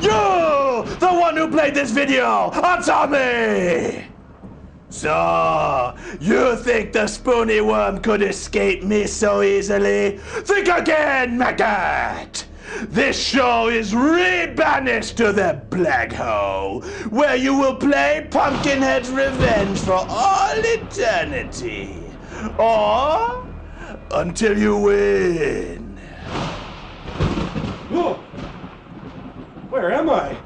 You! The one who played this video! Answer me! So, you think the Spoony worm could escape me so easily? Think again, maggot! This show is re-banished to the black hole, where you will play Pumpkinhead's revenge for all eternity. Or until you win. Whoa. Where am I?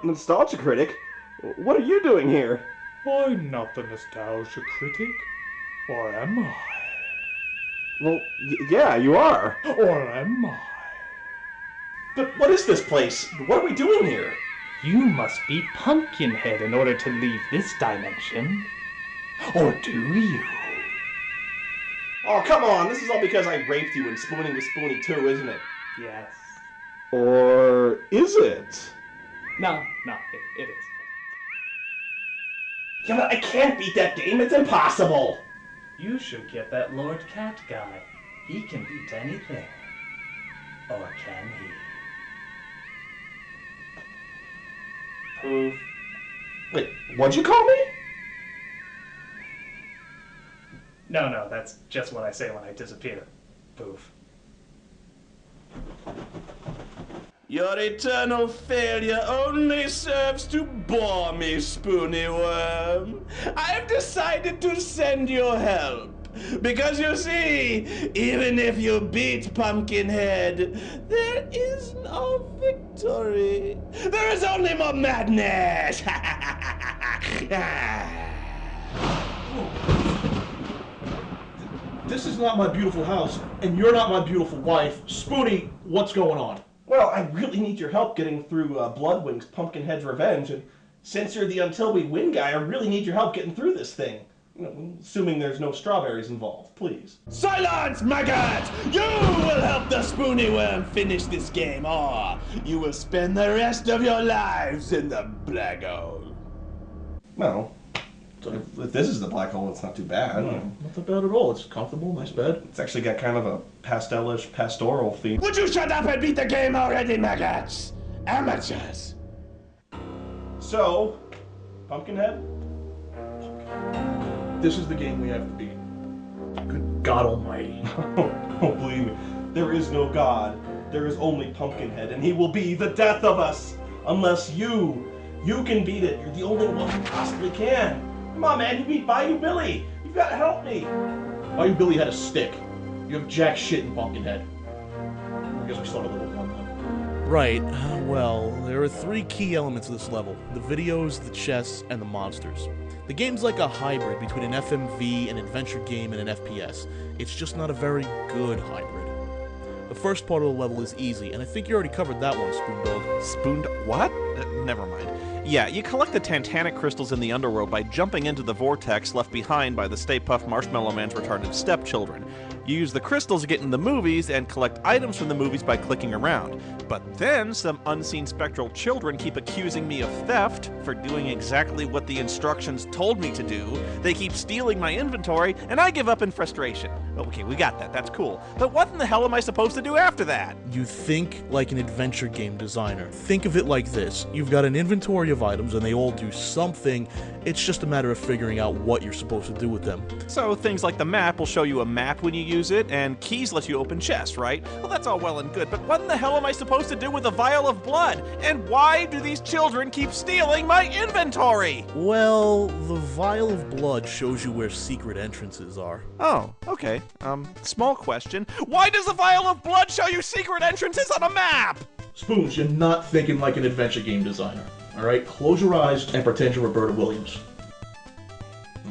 Nostalgia critic? What are you doing here? I'm not the nostalgia critic. Or am I? Well, yeah, you are. Or am I? But what is this place? What are we doing here? You must be Pumpkinhead in order to leave this dimension. Or do you? Oh, come on. This is all because I raped you and Spoony was Spoony too, isn't it? Yes. Or is it? No, it is. Yeah, but I can't beat that game. It's impossible. You should get that LordKaT guy. He can beat anything. Or can he? Poof. Wait, what'd you call me? No, that's just what I say when I disappear. Poof. Your eternal failure only serves to bore me, Spoony Worm. I've decided to send you help. Because you see, even if you beat Pumpkinhead, there is no victory. There is only more madness. This is not my beautiful house, and you're not my beautiful wife. Spoony, what's going on? Well, I really need your help getting through Bloodwings' Pumpkinhead's Revenge, and since you're the Until We Win guy, I really need your help getting through this thing. You know, assuming there's no strawberries involved, please. Silence, maggot! You will help the Spoony Worm finish this game, or you will spend the rest of your lives in the black hole. Well, if this is the black hole, it's not too bad. Not that bad at all. It's comfortable, nice bed. It's actually got kind of a pastelish, pastoral theme. Would you shut up and beat the game already, maggots? Amateurs. So, Pumpkinhead? This is the game we have to beat. Good God Almighty. Oh, believe me, there is no God. There is only Pumpkinhead, and he will be the death of us. Unless you can beat it. You're the only one who possibly can. Come on, man, you beat Bayou Billy. You've got to help me. Bayou Billy had a stick. You have jack shit in Pumpkinhead. I guess we start at level 1 then. Right, well, there are 3 key elements of this level. The videos, the chests, and the monsters. The game's like a hybrid between an FMV, an adventure game, and an FPS. It's just not a very good hybrid. The first part of the level is easy, and I think you already covered that one, Spoondog. Spooned what? Never mind. Yeah, you collect the Tantanic crystals in the underworld by jumping into the vortex left behind by the Stay Puft Marshmallow Man's retarded stepchildren. You use the crystals to get in the movies and collect items from the movies by clicking around. But then some unseen spectral children keep accusing me of theft for doing exactly what the instructions told me to do. They keep stealing my inventory, and I give up in frustration. Okay, we got that. That's cool. But what in the hell am I supposed to do after that? You think like an adventure game designer. Think of it like this. You've got an inventory of items, and they all do something. It's just a matter of figuring out what you're supposed to do with them. So things like the map will show you a map when you use it, and keys let you open chests, right? Well, that's all well and good, but what in the hell am I supposed to do with a vial of blood? And why do these children keep stealing my inventory? Well, the vial of blood shows you where secret entrances are. Oh, okay. Small question. Why does a vial of blood show you secret entrances on a map? Spoons, you're not thinking like an adventure game designer. Alright, close your eyes and pretend you're Roberta Williams.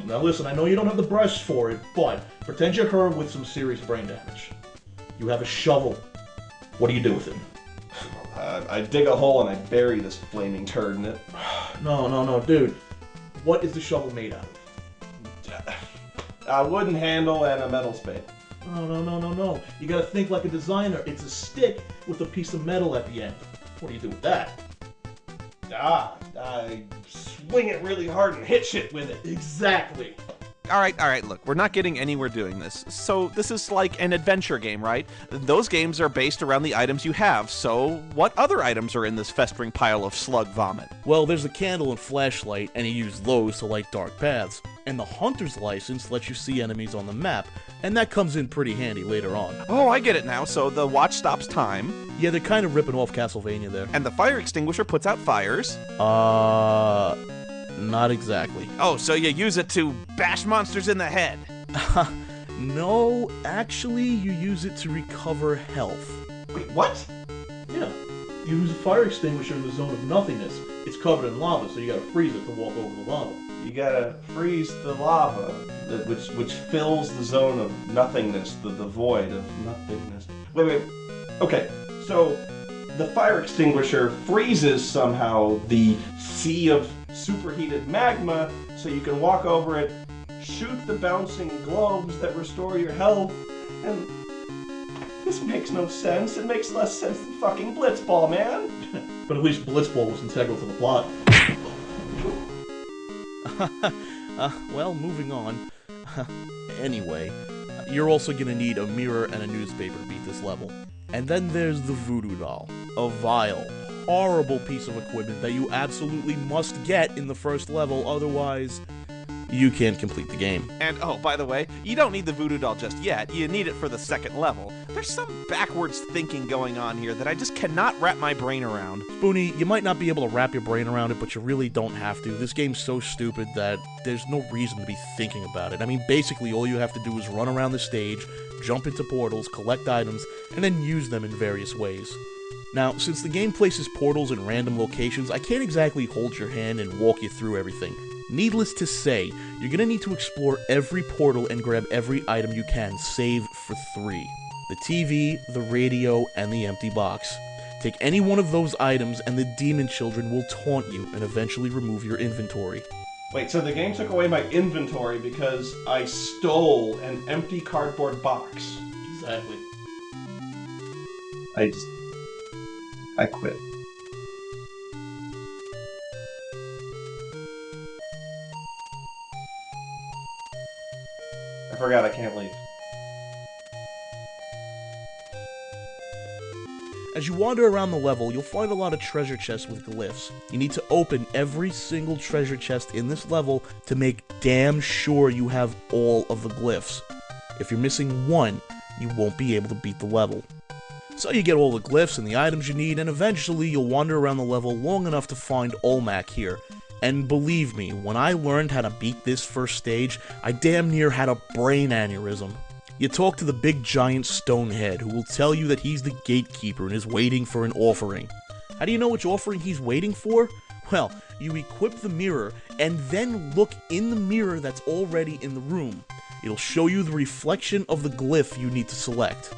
Now listen, I know you don't have the breasts for it, but pretend you're her with some serious brain damage. You have a shovel. What do you do with it? I dig a hole and I bury this flaming turd in it. No, dude. What is the shovel made out of? A wooden handle and a metal spade. No. You gotta think like a designer. It's a stick with a piece of metal at the end. What do you do with that? I swing it really hard and hit shit with it. Exactly. All right, look, we're not getting anywhere doing this. So this is like an adventure game, right? Those games are based around the items you have, so what other items are in this festering pile of slug vomit? Well, there's a candle and flashlight, and you use those to light dark paths. And the Hunter's License lets you see enemies on the map, and that comes in pretty handy later on. Oh, I get it now, so the watch stops time. Yeah, they're kind of ripping off Castlevania there. And the fire extinguisher puts out fires. Not exactly. Oh, so you use it to bash monsters in the head. No, actually, you use it to recover health. Wait, what? Yeah. You use a fire extinguisher in the zone of nothingness. It's covered in lava, so you gotta freeze it to walk over the lava. You gotta freeze the lava, which fills the zone of nothingness, the void of nothingness. Wait. Okay, so the fire extinguisher freezes somehow the sea of superheated magma, so you can walk over it, shoot the bouncing globes that restore your health, and this makes no sense. It makes less sense than fucking Blitzball, man. But at least Blitzball was integral to the plot. Well, moving on. Anyway, you're also gonna need a mirror and a newspaper to beat this level. And then there's the Voodoo Doll, a vile, horrible piece of equipment that you absolutely must get in the first level, otherwise you can't complete the game. And oh, by the way, you don't need the voodoo doll just yet. You need it for the second level. There's some backwards thinking going on here that I just cannot wrap my brain around. Spoony, you might not be able to wrap your brain around it, but you really don't have to. This game's so stupid that there's no reason to be thinking about it. I mean, basically all you have to do is run around the stage, jump into portals, collect items, and then use them in various ways. Now, since the game places portals in random locations, I can't exactly hold your hand and walk you through everything. Needless to say, you're gonna need to explore every portal and grab every item you can, save for 3. The TV, the radio, and the empty box. Take any one of those items and the demon children will taunt you and eventually remove your inventory. Wait, so the game took away my inventory because I stole an empty cardboard box. Exactly. I quit. I forgot I can't leave. As you wander around the level, you'll find a lot of treasure chests with glyphs. You need to open every single treasure chest in this level to make damn sure you have all of the glyphs. If you're missing one, you won't be able to beat the level. So you get all the glyphs and the items you need, and eventually you'll wander around the level long enough to find Olmec here. And believe me, when I learned how to beat this first stage, I damn near had a brain aneurysm. You talk to the big giant stonehead, who will tell you that he's the gatekeeper and is waiting for an offering. How do you know which offering he's waiting for? Well, you equip the mirror, and then look in the mirror that's already in the room. It'll show you the reflection of the glyph you need to select.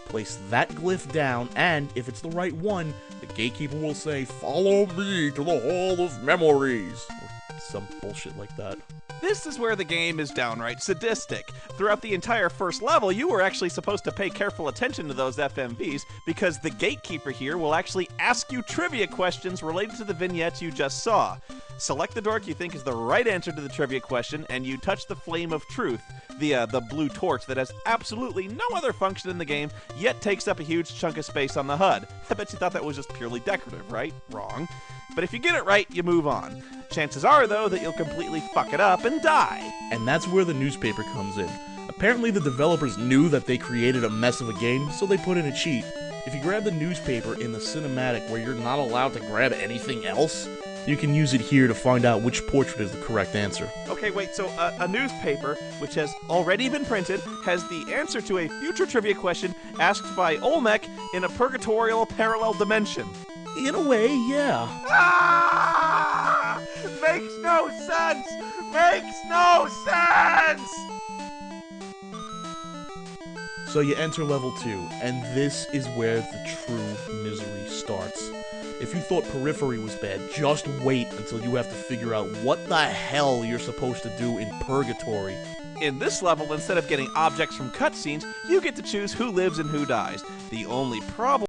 Place that glyph down, and if it's the right one, the gatekeeper will say, "Follow me to the Hall of Memories," or some bullshit like that. This is where the game is downright sadistic. Throughout the entire first level, you were actually supposed to pay careful attention to those FMVs, because the gatekeeper here will actually ask you trivia questions related to the vignettes you just saw. Select the dork you think is the right answer to the trivia question, and you touch the flame of truth, the blue torch that has absolutely no other function in the game, yet takes up a huge chunk of space on the HUD. I bet you thought that was just purely decorative, right? Wrong. But if you get it right, you move on. Chances are, though, that you'll completely fuck it up and die. And that's where the newspaper comes in. Apparently the developers knew that they created a mess of a game, so they put in a cheat. If you grab the newspaper in the cinematic where you're not allowed to grab anything else, you can use it here to find out which portrait is the correct answer. Okay, wait, so a newspaper, which has already been printed, has the answer to a future trivia question asked by Olmec in a purgatorial parallel dimension. In a way, yeah. Ah! Makes no sense! Makes no sense! So you enter level 2, and this is where the true misery starts. If you thought Periphery was bad, just wait until you have to figure out what the hell you're supposed to do in Purgatory. In this level, instead of getting objects from cutscenes, you get to choose who lives and who dies. The only problem